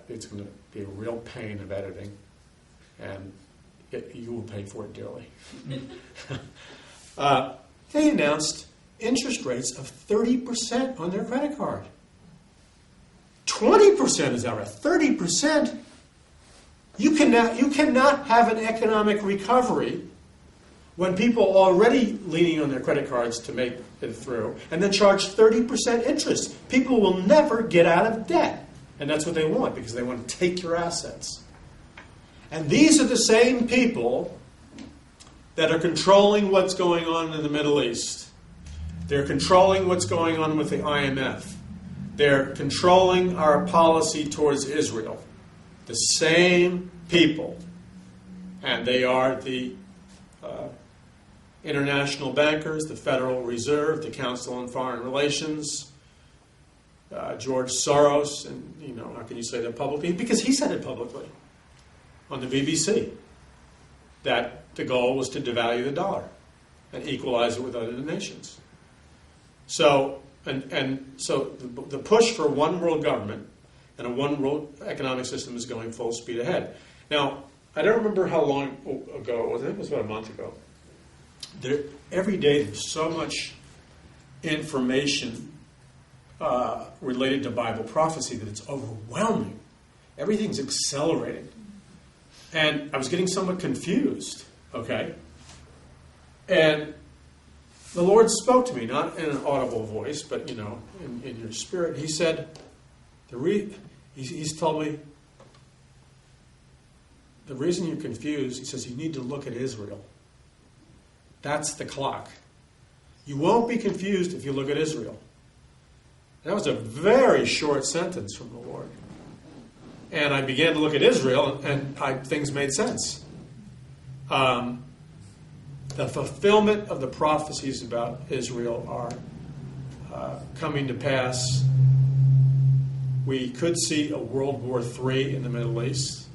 it's going to be a real pain of editing, and you will pay for it dearly. They announced interest rates of 30% on their credit card. 20% is out of 30%. You cannot have an economic recovery when people are already leaning on their credit cards to make it through, and then charge 30% interest. People will never get out of debt. And that's what they want, because they want to take your assets. And these are the same people that are controlling what's going on in the Middle East. They're controlling what's going on with the IMF. They're controlling our policy towards Israel. The same people. And they are the international bankers, the Federal Reserve, the Council on Foreign Relations, George Soros, and how can you say that publicly? Because he said it publicly on the BBC, that the goal was to devalue the dollar and equalize it with other nations. So, so the push for one world government and a one world economic system is going full speed ahead. Now, I don't remember how long ago it was. I think it was about a month ago. Every day there's so much information related to Bible prophecy that it's overwhelming. Everything's accelerating. And I was getting somewhat confused, okay? And the Lord spoke to me, not in an audible voice, but, in your spirit. He said, he's told me, the reason you're confused, he says, you need to look at Israel. That's the clock. You won't be confused if you look at Israel. That was a very short sentence from the Lord. And I began to look at Israel, and things made sense. The fulfillment of the prophecies about Israel are coming to pass. We could see a World War III in the Middle East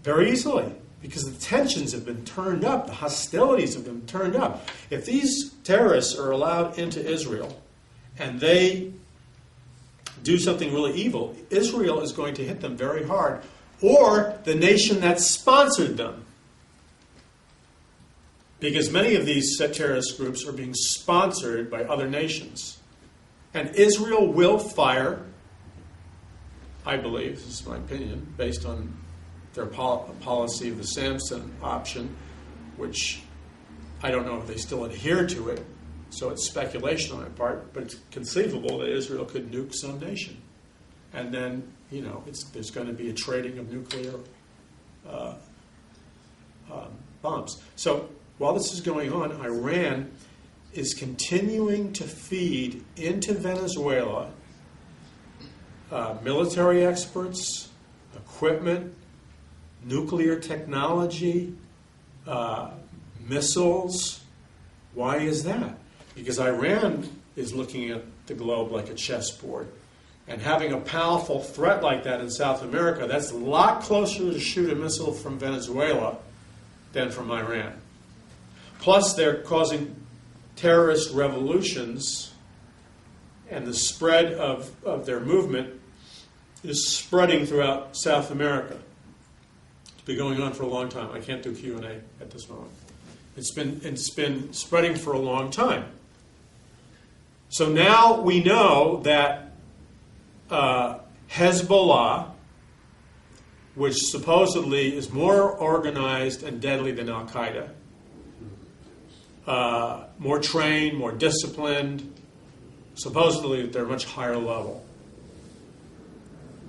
very easily, because the tensions have been turned up, the hostilities have been turned up. If these terrorists are allowed into Israel and they do something really evil, Israel is going to hit them very hard, or the nation that sponsored them. Because many of these terrorist groups are being sponsored by other nations. And Israel will fire, I believe, this is my opinion, based on their policy of the Samson option, which I don't know if they still adhere to it, so it's speculation on my part, but it's conceivable that Israel could nuke some nation. And then, there's going to be a trading of nuclear bombs. So while this is going on, Iran is continuing to feed into Venezuela military experts, equipment, nuclear technology, missiles. Why is that? Because Iran is looking at the globe like a chessboard. And having a powerful threat like that in South America, that's a lot closer to shoot a missile from Venezuela than from Iran. Plus, they're causing terrorist revolutions, and the spread of their movement is spreading throughout South America. It's been going on for a long time. I can't do Q&A at this moment. It's been spreading for a long time. So now we know that Hezbollah, which supposedly is more organized and deadly than Al-Qaeda, more trained, more disciplined, supposedly they're much higher level.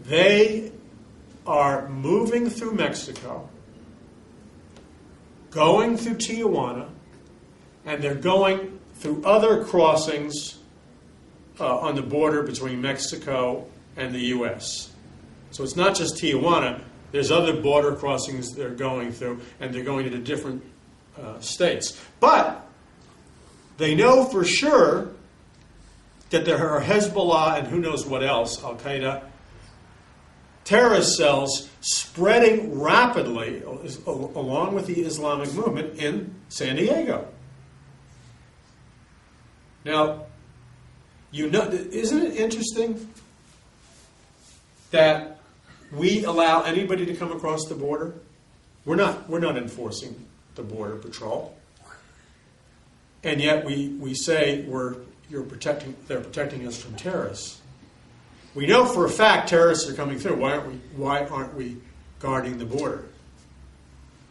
They are moving through Mexico, going through Tijuana, and they're going through other crossings on the border between Mexico and the U.S. So it's not just Tijuana. There's other border crossings they're going through, and they're going into different states. But they know for sure that there are Hezbollah and who knows what else, Al-Qaeda, terrorist cells spreading rapidly along with the Islamic movement in San Diego. Now, isn't it interesting that we allow anybody to come across the border. We're not enforcing the border patrol. And yet we say they're protecting us from terrorists. We know for a fact terrorists are coming through. Why aren't we guarding the border?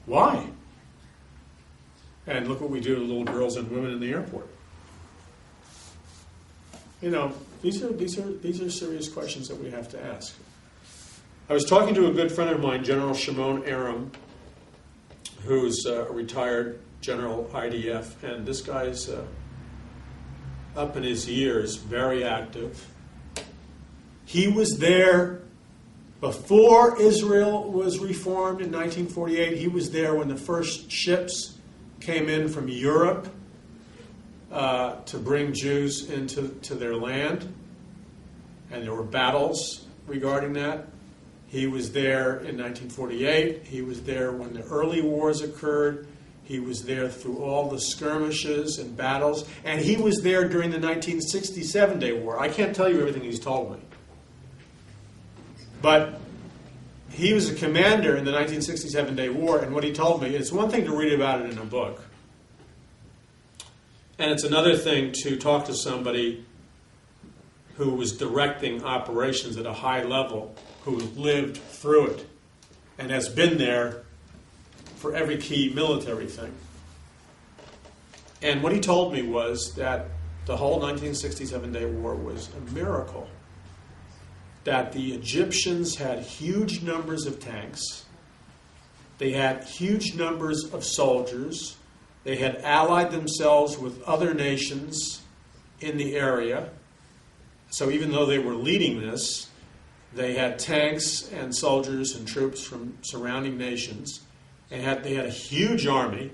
Why? And look what we do to little girls and women in the airport. These are serious questions that we have to ask. I was talking to a good friend of mine, General Shimon Aram, who's a retired General IDF, and this guy's up in his years, very active. He was there before Israel was reformed in 1948. He was there when the first ships came in from Europe to bring Jews into their land, and there were battles regarding that. He was there in 1948. He was there when the early wars occurred. He was there through all the skirmishes and battles, and he was there during the 1967 War. I can't tell you everything he's told me, but he was a commander in the 1967 War, and what he told me, it's one thing to read about it in a book, and it's another thing to talk to somebody who was directing operations at a high level, who lived through it, and has been there for every key military thing. And what he told me was that the whole 1967 War was a miracle. That the Egyptians had huge numbers of tanks. They had huge numbers of soldiers. They had allied themselves with other nations in the area. So even though they were leading this, they had tanks and soldiers and troops from surrounding nations. They had a huge army,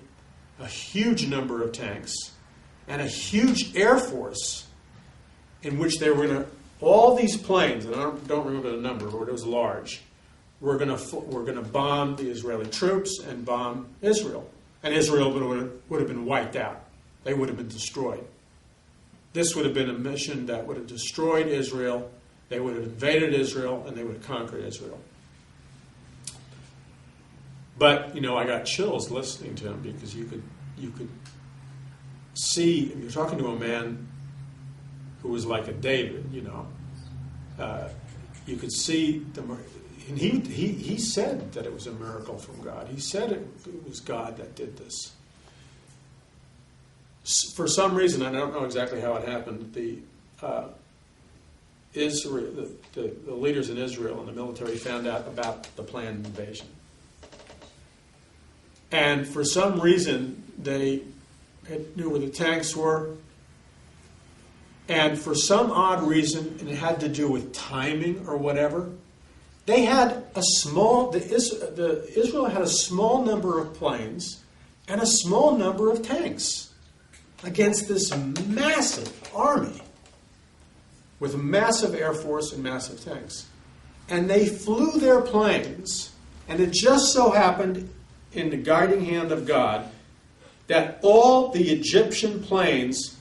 a huge number of tanks, and a huge air force in which they were going to, all these planes, and I don't remember the number, but it was large, were going to bomb the Israeli troops and bomb Israel. And Israel would have been wiped out. They would have been destroyed. This would have been a mission that would have destroyed Israel. They would have invaded Israel, and they would have conquered Israel. But, I got chills listening to him because you could see, if you're talking to a man who was like a David, you could see and he said that it was a miracle from God. He said it was God that did this. For some reason, I don't know exactly how it happened, the leaders in Israel and the military found out about the planned invasion. And for some reason, they knew where the tanks were. And for some odd reason, and it had to do with timing or whatever, they had Israel had a small number of planes and a small number of tanks against this massive army with a massive air force and massive tanks. And they flew their planes, and it just so happened in the guiding hand of God that all the Egyptian planes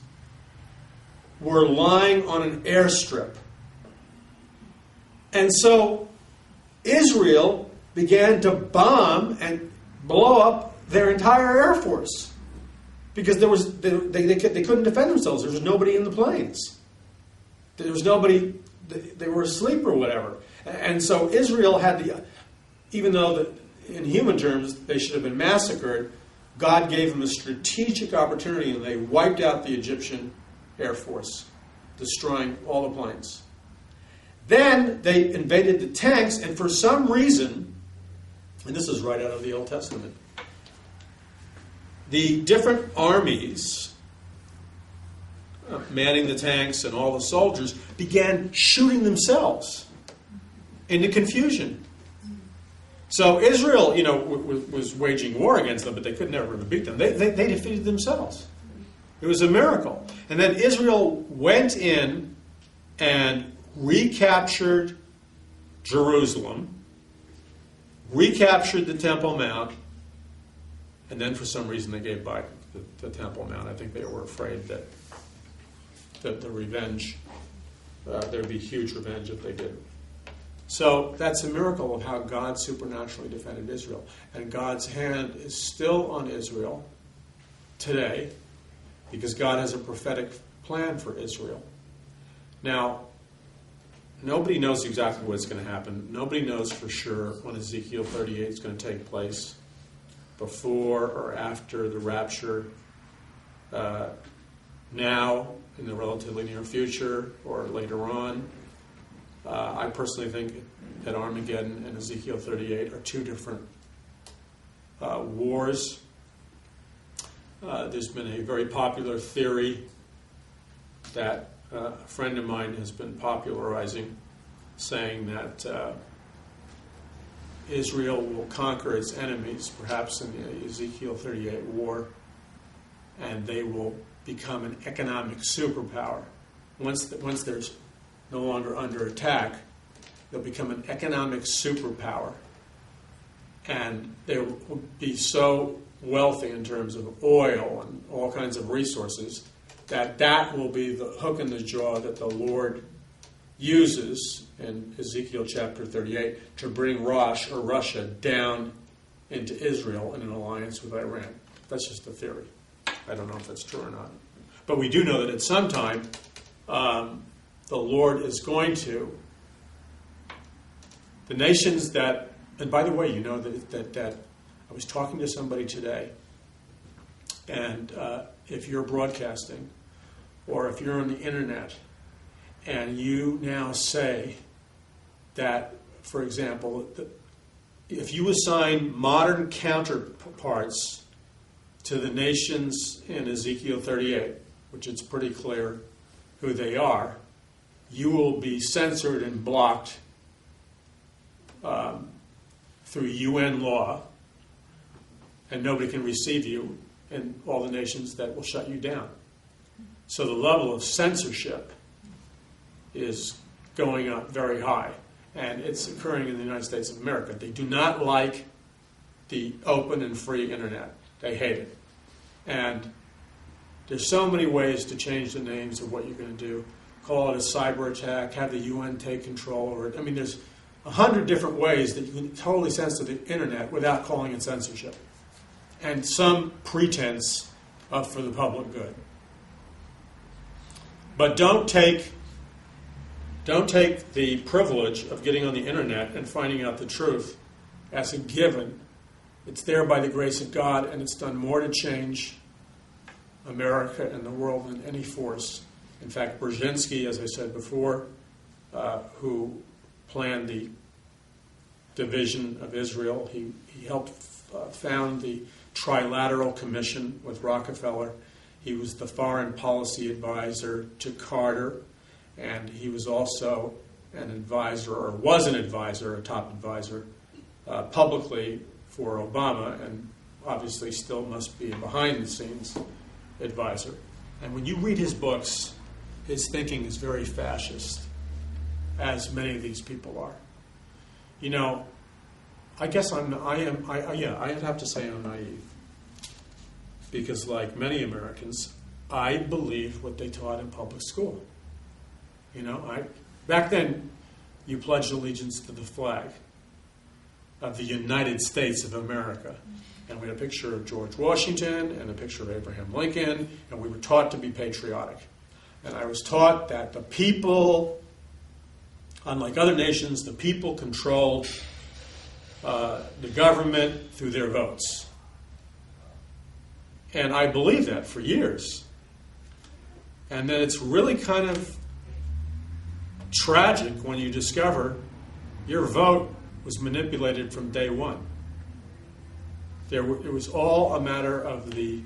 were lying on an airstrip. And so Israel began to bomb and blow up their entire air force because they couldn't defend themselves. There was nobody in the planes. There was nobody, they were asleep or whatever. And so Israel had even though in human terms they should have been massacred, God gave them a strategic opportunity and they wiped out the Egyptian Air Force, destroying all the planes. Then they invaded the tanks, and for some reason, and this is right out of the Old Testament, the different armies manning the tanks and all the soldiers began shooting themselves into confusion. So Israel, was waging war against them, but they could never beat them. They defeated themselves. It was a miracle. And then Israel went in and recaptured Jerusalem, recaptured the Temple Mount, and then for some reason they gave back the Temple Mount. I think they were afraid that the revenge, there'd be huge revenge if they did. So that's a miracle of how God supernaturally defended Israel. And God's hand is still on Israel today because God has a prophetic plan for Israel. Now, nobody knows exactly what's going to happen. Nobody knows for sure when Ezekiel 38 is going to take place, before or after the rapture, now, in the relatively near future, or later on. I personally think that Armageddon and Ezekiel 38 are two different wars. There's been a very popular theory that a friend of mine has been popularizing, saying that Israel will conquer its enemies, perhaps in the Ezekiel 38 war, and they will become an economic superpower. Once they're no longer under attack, they'll become an economic superpower. And they will be so wealthy in terms of oil and all kinds of resources that will be the hook in the jaw that the Lord uses in Ezekiel chapter 38 to bring Russia down into Israel in an alliance with Iran. That's just a theory. I don't know if that's true or not. But we do know that at some time, the Lord is going to, the nations that, and by the way, you know that I was talking to somebody today, and if you're broadcasting, or if you're on the internet, and you now say that, for example, if you assign modern counterparts to the nations in Ezekiel 38, which it's pretty clear who they are, you will be censored and blocked through UN law, and nobody can receive you in all the nations that will shut you down. So the level of censorship is going up very high, and it's occurring in the United States of America. They do not like the open and free internet. They hate it. And there's so many ways to change the names of what you're going to do. Call it a cyber attack, have the UN take control over it. I mean, there's 100 different ways that you can totally censor the internet without calling it censorship. And some pretense for the public good. But don't take the privilege of getting on the internet and finding out the truth as a given. It's there by the grace of God, and it's done more to change America and the world than any force. In fact, Brzezinski, as I said before, who planned the division of Israel, he helped found the Trilateral Commission with Rockefeller. He was the foreign policy advisor to Carter, and he was also an advisor, or was an advisor, a top advisor, publicly for Obama, and obviously still must be a behind-the-scenes advisor. And when you read his books, his thinking is very fascist, as many of these people are. You know, I guess I'd have to say I'm naive. Because like many Americans, I believed what they taught in public school. You know, back then, you pledged allegiance to the flag of the United States of America. And we had a picture of George Washington and a picture of Abraham Lincoln, and we were taught to be patriotic. And I was taught that the people, unlike other nations, the people controlled the government through their votes. And I believed that for years. And then it's really kind of tragic when you discover your vote was manipulated from day one. It was all a matter of the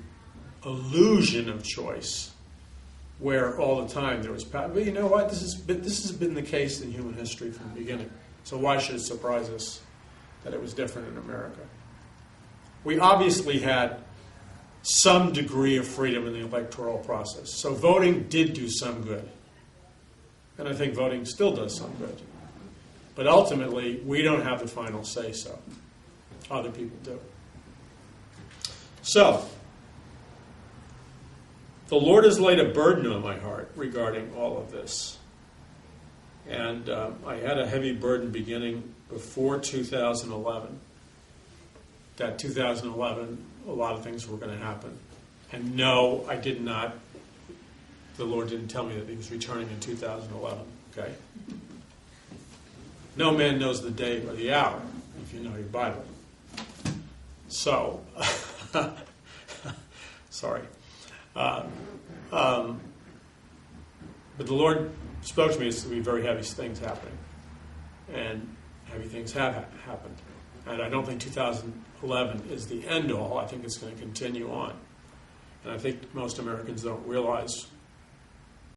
illusion of choice, where all the time there was power. But you know what? This has been the case in human history from the beginning. So why should it surprise us that it was different in America? We obviously had some degree of freedom in the electoral process. So voting did do some good. And I think voting still does some good. But ultimately, we don't have the final say-so. Other people do. So, the Lord has laid a burden on my heart regarding all of this. And I had a heavy burden beginning before 2011. That 2011, a lot of things were going to happen. And no, I did not. The Lord didn't tell me that He was returning in 2011. Okay? No man knows the day or the hour, if you know your Bible. So, sorry. But the Lord spoke to me, it's going to be very heavy things happening. And heavy things have happened. And I don't think 2011 is the end all. I think it's going to continue on. And I think most Americans don't realize